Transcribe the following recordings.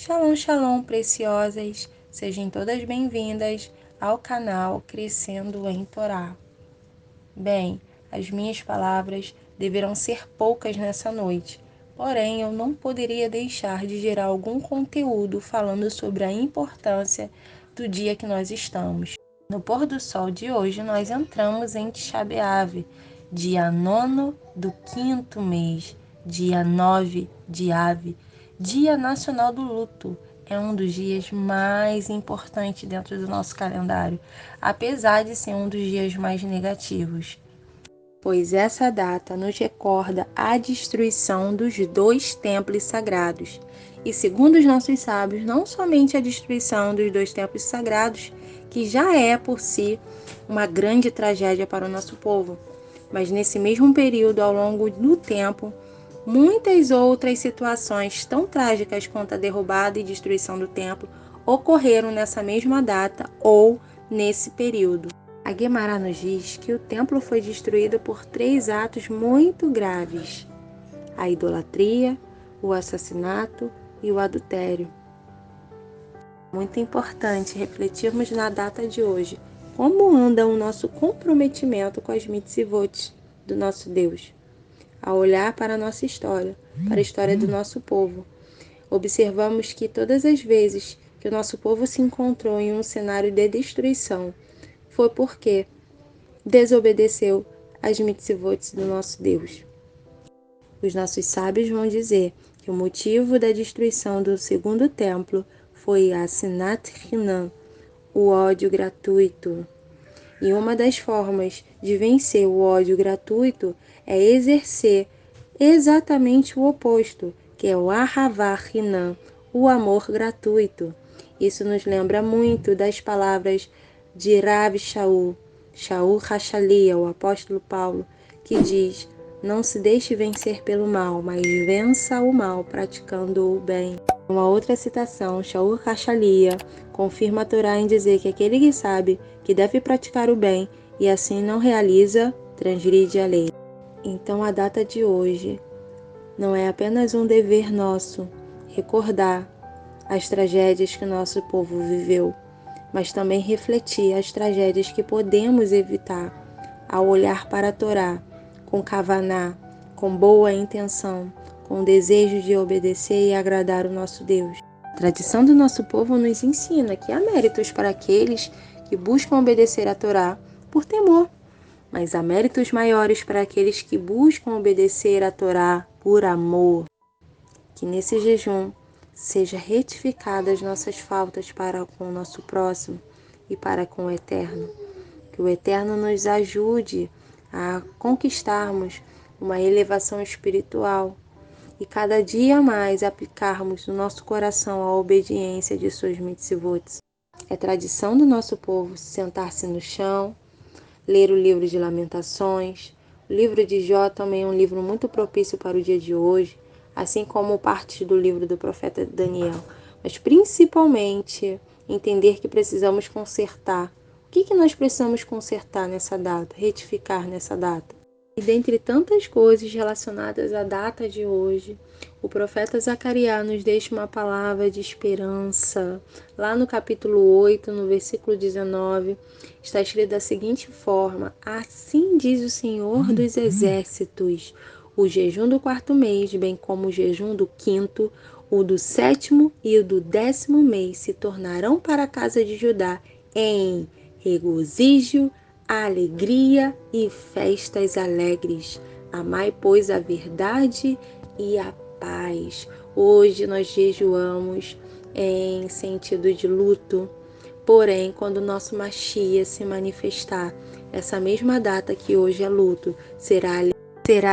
Shalom, shalom, preciosas! Sejam todas bem-vindas ao canal Crescendo em Torá. Bem, as minhas palavras deverão ser poucas nessa noite, porém eu não poderia deixar de gerar algum conteúdo falando sobre a importância do dia que nós estamos. No pôr do sol de hoje, nós entramos em Tisha B'Av, dia 9 do 5º mês, dia 9 de Av, Dia Nacional do Luto. É um dos dias mais importantes dentro do nosso calendário, apesar de ser um dos dias mais negativos, pois essa data nos recorda a destruição dos 2 templos sagrados. E segundo os nossos sábios, não somente a destruição dos 2 templos sagrados, que já é por si uma grande tragédia para o nosso povo, mas nesse mesmo período, ao longo do tempo, muitas outras situações tão trágicas quanto a derrubada e destruição do templo ocorreram nessa mesma data ou nesse período. A Guemará nos diz que o templo foi destruído por 3 atos muito graves: a idolatria, o assassinato e o adultério. Muito importante refletirmos na data de hoje como anda o nosso comprometimento com as mitzvot do nosso Deus. Ao olhar para a nossa história, para a história do nosso povo, observamos que todas as vezes que o nosso povo se encontrou em um cenário de destruição, foi porque desobedeceu às mitzvot do nosso Deus. Os nossos sábios vão dizer que o motivo da destruição do 2º templo foi a Sinat Hinam, o ódio gratuito. E uma das formas de vencer o ódio gratuito é exercer exatamente o oposto, que é o Ahavá Hinam, o amor gratuito. Isso nos lembra muito das palavras de Rav Shaul Hachalia, o apóstolo Paulo, que diz: não se deixe vencer pelo mal, mas vença o mal praticando o bem. Uma outra citação, Shaul Hachalia confirma a Torá em dizer que aquele que sabe que deve praticar o bem e assim não realiza, transgride a lei. Então a data de hoje não é apenas um dever nosso recordar as tragédias que o nosso povo viveu, mas também refletir as tragédias que podemos evitar ao olhar para a Torá com kavaná, com boa intenção, com desejo de obedecer e agradar o nosso Deus. A tradição do nosso povo nos ensina que há méritos para aqueles que buscam obedecer a Torá por temor, mas há méritos maiores para aqueles que buscam obedecer a Torá por amor. Que nesse jejum seja retificadas nossas faltas para com o nosso próximo e para com o Eterno. Que o Eterno nos ajude a conquistarmos uma elevação espiritual e cada dia mais aplicarmos no nosso coração a obediência de suas mitzvot. É tradição do nosso povo sentar-se no chão, ler o livro de Lamentações. O livro de Jó também é um livro muito propício para o dia de hoje, assim como partes do livro do profeta Daniel. Mas principalmente entender que precisamos consertar. O que nós precisamos consertar nessa data, retificar nessa data? E dentre tantas coisas relacionadas à data de hoje, o profeta Zacarias nos deixa uma palavra de esperança. Lá no capítulo 8, no versículo 19, está escrito da seguinte forma: assim diz o Senhor dos Exércitos, o jejum do 4º mês, bem como o jejum do 5º, o do 7º e o do 10º mês se tornarão para a casa de Judá em regozijo, alegria e festas alegres. Amai, pois, a verdade e a paz. Hoje nós jejuamos em sentido de luto, porém, quando o nosso Mashiach se manifestar, essa mesma data que hoje é luto, será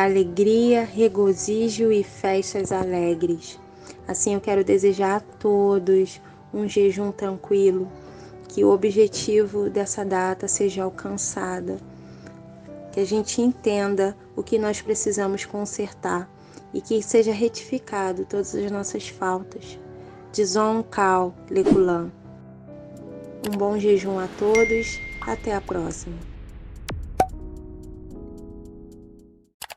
alegria, regozijo e festas alegres. Assim eu quero desejar a todos um jejum tranquilo, que o objetivo dessa data seja alcançado, que a gente entenda o que nós precisamos consertar e que seja retificado todas as nossas faltas. Dizon Kal Lekulam. Um bom jejum a todos, até a próxima.